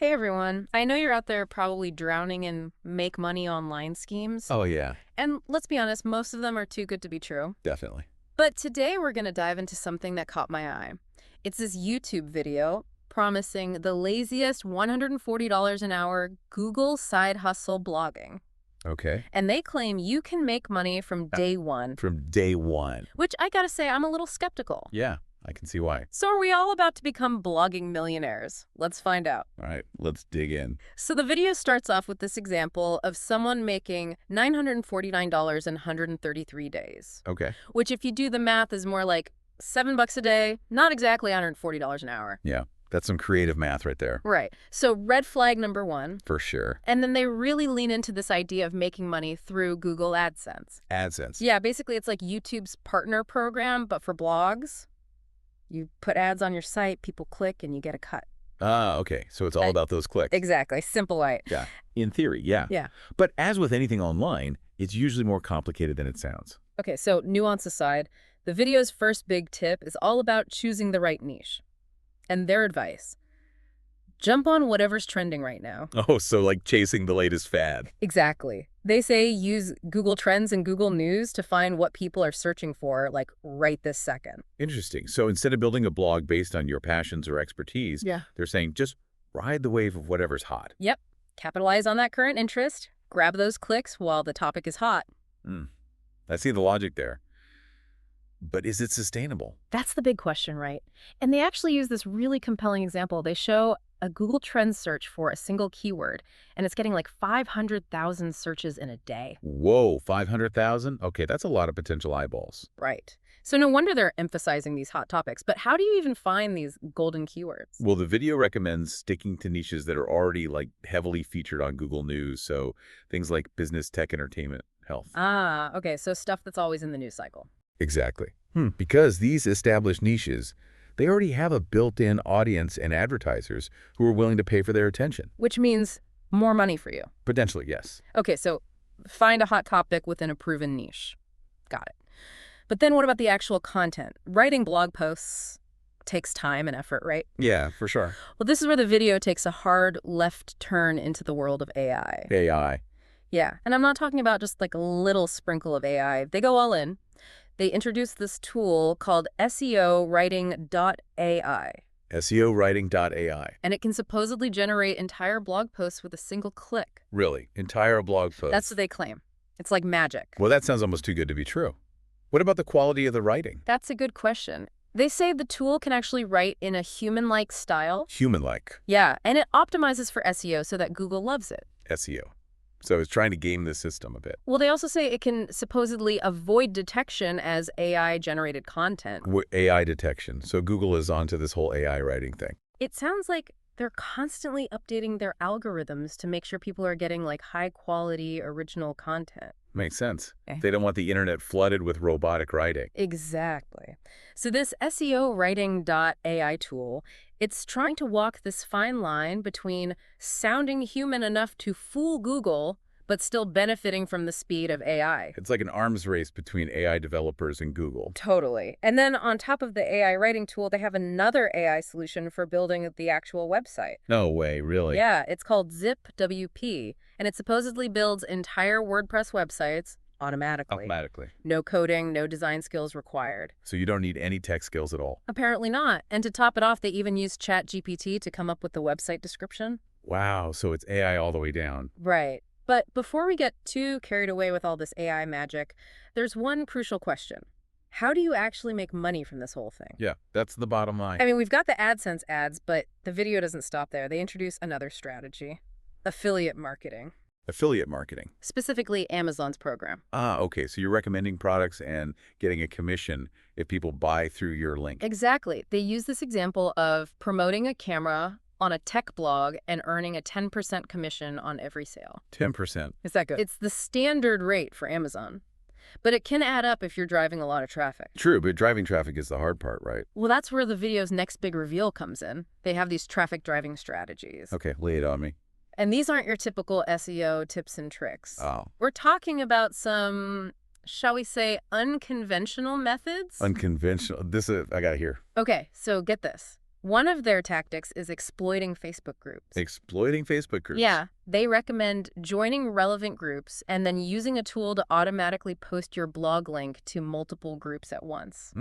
Hey everyone, I know you're out there probably drowning in make money online schemes. Oh, yeah, And let's be honest, most of them are too good to be true. definitely. But today we're going to dive into something that caught my eye. It's this YouTube video promising the laziest $140 an hour Google side hustle blogging. Okay. And they claim you can make money from Uh, day one, From day one. which I gotta say, I'm a little skeptical. Yeah, I can see why. So are we all about to become blogging millionaires? Let's find out. All right, let's dig in. So the video starts off with this example of someone making $949 in 133 days, Okay. which if you do the math is more like $7 a day, not exactly $140 an hour. Yeah, that's some creative math right there, Right. So red flag number one. for sure. And then they really lean into this idea of making money through Google AdSense. AdSense. Yeah, basically it's like YouTube's partner program, but for blogs. You put ads on your site, people click, and you get a cut. Ah, okay. So it's all about those clicks. Exactly. Simple white. Yeah. In theory, yeah. Yeah. But as with anything online, it's usually more complicated than it sounds. Okay, so nuance aside, the video's first big tip is all about choosing the right niche. And their advice: jump on whatever's trending right now. Oh, so like chasing the latest fad. Exactly. They say use Google Trends and Google News to find what people are searching for, like right this second. Interesting. So instead of building a blog based on your passions or expertise, Yeah. they're saying just ride the wave of whatever's hot. Yep. Capitalize on that current interest, grab those clicks while the topic is hot. I see the logic there. But is it sustainable? That's the big question, right? And they actually use this really compelling example. They show a Google Trends search for a single keyword, and it's getting like 500,000 searches in a day. Whoa, 500,000? Okay, that's a lot of potential eyeballs. Right. So no wonder they're emphasizing these hot topics. But how do you even find these golden keywords? Well, the video recommends sticking to niches that are already like heavily featured on Google News. So things like business, tech, entertainment, health. Ah, okay. So stuff that's always in the news cycle. Exactly. Because these established niches, they already have a built-in audience and advertisers who are willing to pay for their attention. Which means more money for you. Potentially, yes. Okay, so find a hot topic within a proven niche. Got it. But then what about the actual content? Writing blog posts takes time and effort, right? Yeah, for sure. Well, this is where the video takes a hard left turn into the world of AI. AI. Yeah, and I'm not talking about just like a little sprinkle of AI. They go all in. They introduced this tool called SEO Writing.ai. SEOwriting.ai. And it can supposedly generate entire blog posts with a single click. Really? Entire blog post. That's what they claim. It's like magic. Well, that sounds almost too good to be true. What about the quality of the writing? That's a good question. They say the tool can actually write in a human-like style. Human-like Yeah, and it optimizes for SEO so that Google loves it. SEO. So it's trying to game the system a bit. Well, they also say it can supposedly avoid detection as AI-generated content. AI detection. So Google is onto this whole AI writing thing. It sounds like they're constantly updating their algorithms to make sure people are getting like high-quality original content. Makes sense. Okay. They don't want the internet flooded with robotic writing. Exactly. So this SEO Writing.ai tool, it's trying to walk this fine line between sounding human enough to fool Google, but still benefiting from the speed of AI. It's like an arms race between AI developers and Google. Totally. And then on top of the AI writing tool, they have another AI solution for building the actual website. No way, really? Yeah, it's called ZipWP, and it supposedly builds entire WordPress websites automatically. Automatically. No coding, no design skills required. So you don't need any tech skills at all. Apparently not. And to top it off, they even use ChatGPT to come up with the website description. Wow, so it's AI all the way down. Right. But before we get too carried away with all this AI magic, there's one crucial question. How do you actually make money from this whole thing? Yeah, that's the bottom line. I mean, we've got the AdSense ads, but the video doesn't stop there. They introduce another strategy: affiliate marketing. Affiliate marketing. Specifically, Amazon's program. Ah, okay, so you're recommending products and getting a commission if people buy through your link. Exactly. They use this example of promoting a camera on a tech blog and earning a 10% commission on every sale. 10%. Is that good? It's the standard rate for Amazon. But it can add up if you're driving a lot of traffic. True, but driving traffic is the hard part, right? Well, that's where the video's next big reveal comes in. They have these traffic driving strategies. Okay, lay it on me. And these aren't your typical SEO tips and tricks. Oh. We're talking about some, shall we say, unconventional methods? Unconventional. I got to hear. Okay, so get this. One of their tactics is exploiting Facebook groups. Exploiting Facebook groups. Yeah, they recommend joining relevant groups and then using a tool to automatically post your blog link to multiple groups at once.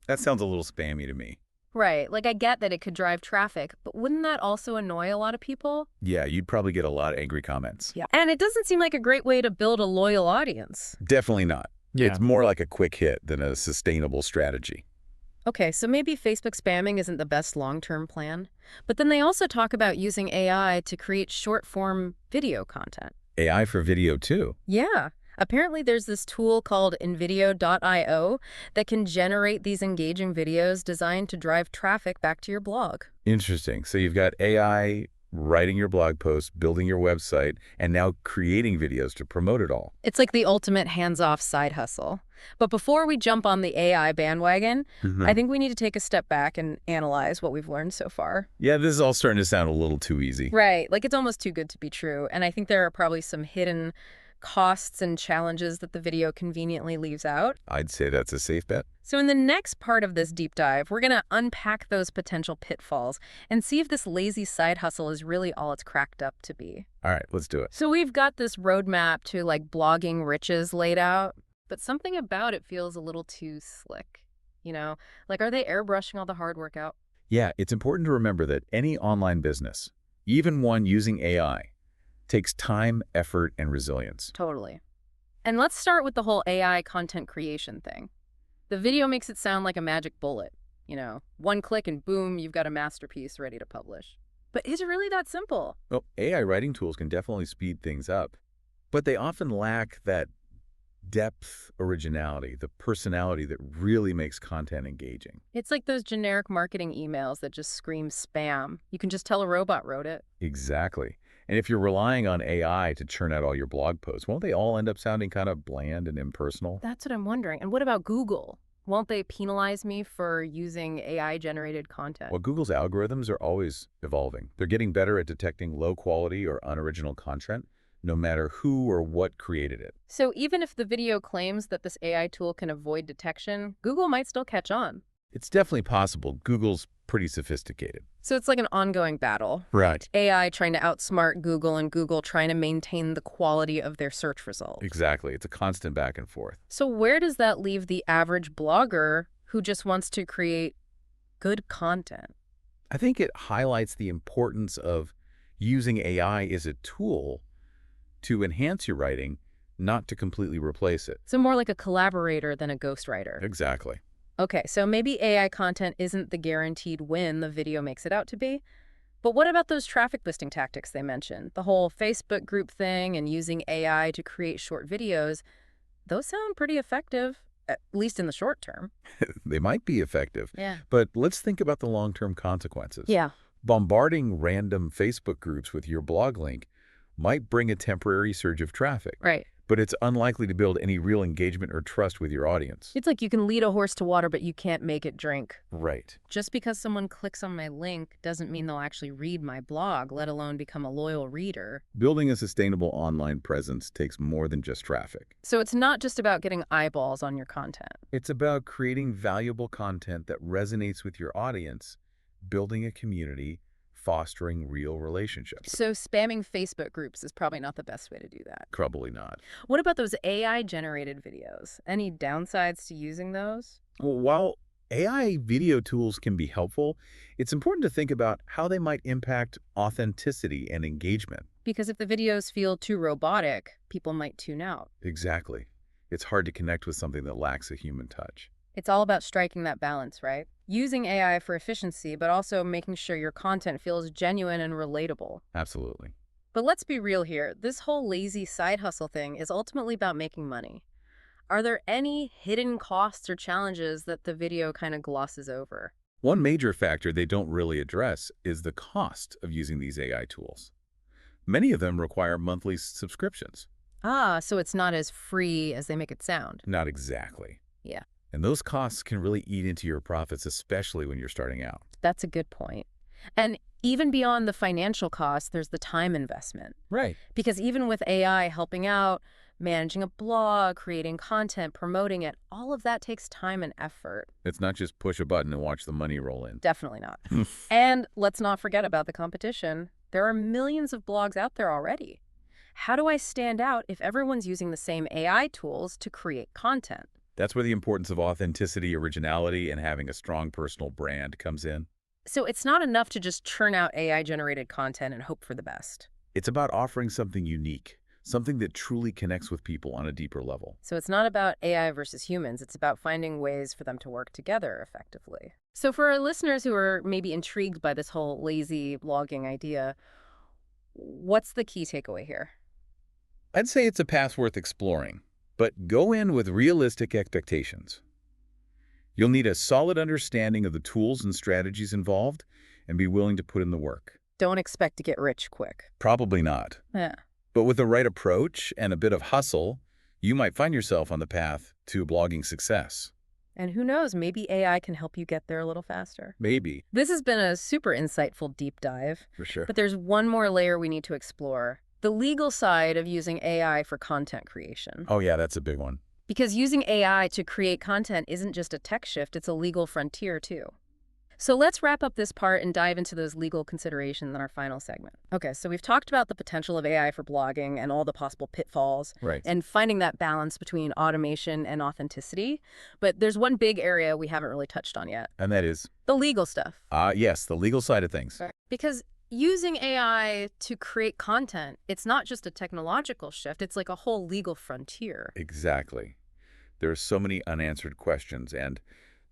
That sounds a little spammy to me. Right, like I get that it could drive traffic, but wouldn't that also annoy a lot of people? Yeah, you'd probably get a lot of angry comments. Yeah. And it doesn't seem like a great way to build a loyal audience. Definitely not. Yeah. It's more like a quick hit than a sustainable strategy. Okay, so maybe Facebook spamming isn't the best long-term plan, but then they also talk about using AI to create short-form video content. AI for video, too. Yeah. Apparently there's this tool called Invideo.io that can generate these engaging videos designed to drive traffic back to your blog. Interesting. So you've got AI writing your blog post, building your website, and now creating videos to promote it all. It's like the ultimate hands-off side hustle. But before we jump on the AI bandwagon, I think we need to take a step back and analyze what we've learned so far. Yeah, this is all starting to sound a little too easy. Right. Like it's almost too good to be true. And I think there are probably some hidden costs and challenges that the video conveniently leaves out. I'd say that's a safe bet. So in the next part of this deep dive, we're going to unpack those potential pitfalls and see if this lazy side hustle is really all it's cracked up to be. All right, let's do it. So we've got this roadmap to like blogging riches laid out, but something about it feels a little too slick. You know, like are they airbrushing all the hard work out? Yeah, it's important to remember that any online business, even one using AI, takes time, effort, and resilience. Totally. And let's start with the whole AI content creation thing. The video makes it sound like a magic bullet. You know, one click and boom, you've got a masterpiece ready to publish. But is it really that simple? Well, AI writing tools can definitely speed things up, but they often lack that depth, originality, the personality that really makes content engaging. It's like those generic marketing emails that just scream spam. You can just tell a robot wrote it. Exactly. And if you're relying on AI to churn out all your blog posts, won't they all end up sounding kind of bland and impersonal? That's what I'm wondering. And what about Google? Won't they penalize me for using AI-generated content? Well, Google's algorithms are always evolving. They're getting better at detecting low quality or unoriginal content, no matter who or what created it. So even if the video claims that this AI tool can avoid detection, Google might still catch on. It's definitely possible. Google's pretty sophisticated. So it's like an ongoing battle. Right. AI trying to outsmart Google and Google trying to maintain the quality of their search results. Exactly. It's a constant back and forth. So where does that leave the average blogger who just wants to create good content? I think it highlights the importance of using AI as a tool to enhance your writing, not to completely replace it. So more like a collaborator than a ghostwriter. Exactly. Okay, so maybe AI content isn't the guaranteed win the video makes it out to be. But what about those traffic boosting tactics they mentioned? The whole Facebook group thing and using AI to create short videos, those sound pretty effective, at least in the short term. They might be effective, Yeah. but let's think about the long-term consequences. Yeah. Bombarding random Facebook groups with your blog link might bring a temporary surge of traffic, Right. but it's unlikely to build any real engagement or trust with your audience. It's like you can lead a horse to water, but you can't make it drink. Right. Just because someone clicks on my link doesn't mean they'll actually read my blog, let alone become a loyal reader. Building a sustainable online presence takes more than just traffic. So it's not just about getting eyeballs on your content. It's about creating valuable content that resonates with your audience, building a community, fostering real relationships. So spamming Facebook groups is probably not the best way to do that. Probably not. What about those AI-generated videos? Any downsides to using those? Well, while AI video tools can be helpful, it's important to think about how they might impact authenticity and engagement. Because if the videos feel too robotic, people might tune out. Exactly. It's hard to connect with something that lacks a human touch. It's all about striking that balance, right? Using AI for efficiency, but also making sure your content feels genuine and relatable. Absolutely. But let's be real here. This whole lazy side hustle thing is ultimately about making money. Are there any hidden costs or challenges that the video kind of glosses over? One major factor they don't really address is the cost of using these AI tools. Many of them require monthly subscriptions. Ah, so it's not as free as they make it sound. Not exactly. Yeah. And those costs can really eat into your profits, especially when you're starting out. That's a good point. And even beyond the financial cost, there's the time investment. Right. Because even with AI helping out, managing a blog, creating content, promoting it, all of that takes time and effort. It's not just push a button and watch the money roll in. Definitely not. And let's not forget about the competition. There are millions of blogs out there already. How do I stand out if everyone's using the same AI tools to create content? That's where the importance of authenticity, originality, and having a strong personal brand comes in. So it's not enough to just churn out AI-generated content and hope for the best. It's about offering something unique, something that truly connects with people on a deeper level. So it's not about AI versus humans. It's about finding ways for them to work together effectively. So for our listeners who are maybe intrigued by this whole lazy blogging idea, what's the key takeaway here? I'd say it's a path worth exploring, but go in with realistic expectations. You'll need a solid understanding of the tools and strategies involved and be willing to put in the work. Don't expect to get rich quick. Probably not. Yeah. But with the right approach and a bit of hustle, you might find yourself on the path to blogging success. And who knows, maybe AI can help you get there a little faster. Maybe. This has been a super insightful deep dive, For sure. but there's one more layer we need to explore. The legal side of using AI for content creation. Oh yeah, that's a big one. Because using AI to create content isn't just a tech shift, it's a legal frontier too. So let's wrap up this part and dive into those legal considerations in our final segment. Okay, so we've talked about the potential of AI for blogging and all the possible pitfalls Right. and finding that balance between automation and authenticity. But there's one big area we haven't really touched on yet, And that is, the legal stuff. yes, the legal side of things. Because using AI to create content, it's not just a technological shift, it's like a whole legal frontier. Exactly. There are so many unanswered questions, and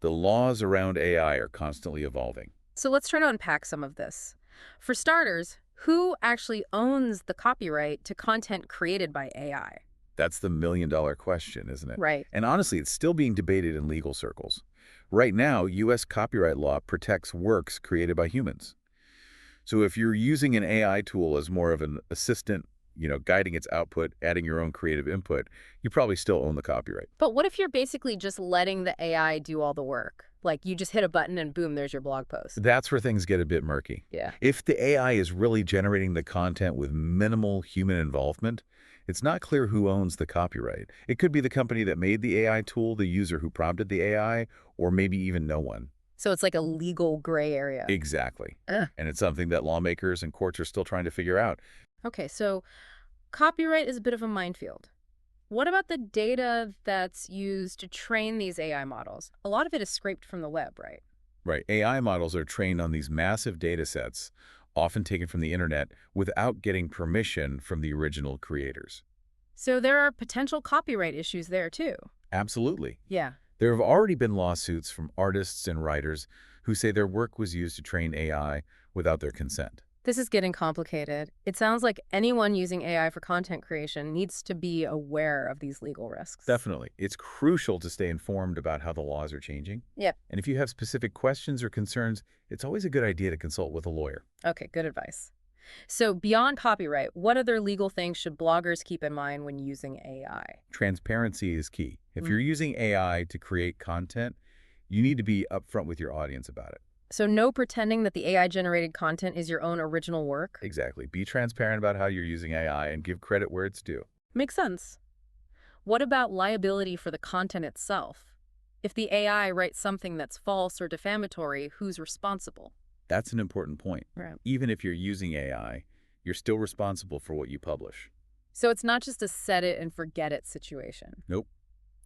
the laws around AI are constantly evolving. So let's try to unpack some of this. For starters, who actually owns the copyright to content created by AI? That's the million-dollar question, isn't it? Right. And honestly, it's still being debated in legal circles. Right now, U.S. copyright law protects works created by humans. So if you're using an AI tool as more of an assistant, guiding its output, adding your own creative input, you probably still own the copyright. But what if you're basically just letting the AI do all the work? Like you just hit a button and boom, there's your blog post. That's where things get a bit murky. Yeah. If the AI is really generating the content with minimal human involvement, it's not clear who owns the copyright. It could be the company that made the AI tool, the user who prompted the AI, or maybe even no one. So it's like a legal gray area. Exactly. Ugh. And it's something that lawmakers and courts are still trying to figure out. Okay, so copyright is a bit of a minefield. What about the data that's used to train these AI models? A lot of it is scraped from the web, right? Right. AI models are trained on these massive data sets, often taken from the internet, without getting permission from the original creators. So there are potential copyright issues there too. Absolutely. Yeah. There have already been lawsuits from artists and writers who say their work was used to train AI without their consent. This is getting complicated. It sounds like anyone using AI for content creation needs to be aware of these legal risks. Definitely. It's crucial to stay informed about how the laws are changing. Yep. And if you have specific questions or concerns, it's always a good idea to consult with a lawyer. Okay, good advice. So beyond copyright, what other legal things should bloggers keep in mind when using AI? Transparency is key. If you're using AI to create content, you need to be upfront with your audience about it. So no pretending that the AI-generated content is your own original work? Exactly. Be transparent about how you're using AI and give credit where it's due. Makes sense. What about liability for the content itself? If the AI writes something that's false or defamatory, who's responsible? That's an important point. Right. Even if you're using AI, you're still responsible for what you publish. So it's not just a set it and forget it situation. Nope.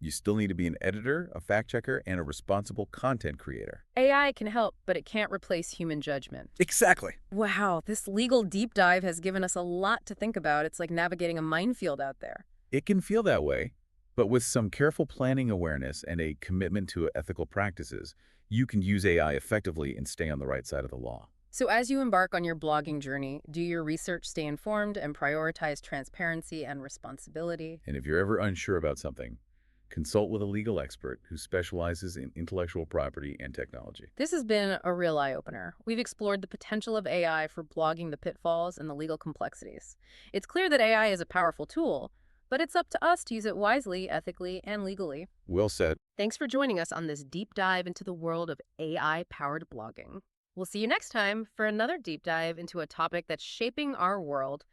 You still need to be an editor, a fact checker, and a responsible content creator. AI can help, but it can't replace human judgment. Exactly. Wow, this legal deep dive has given us a lot to think about. It's like navigating a minefield out there. It can feel that way, but with some careful planning awareness and a commitment to ethical practices, you can use AI effectively and stay on the right side of the law. So as you embark on your blogging journey, do your research, stay informed, and prioritize transparency and responsibility. And if you're ever unsure about something, consult with a legal expert who specializes in intellectual property and technology. This has been a real eye-opener. We've explored the potential of AI for blogging, the pitfalls, and the legal complexities. It's clear that AI is a powerful tool, but it's up to us to use it wisely, ethically, and legally. Well said. Thanks for joining us on this deep dive into the world of AI-powered blogging. We'll see you next time for another deep dive into a topic that's shaping our world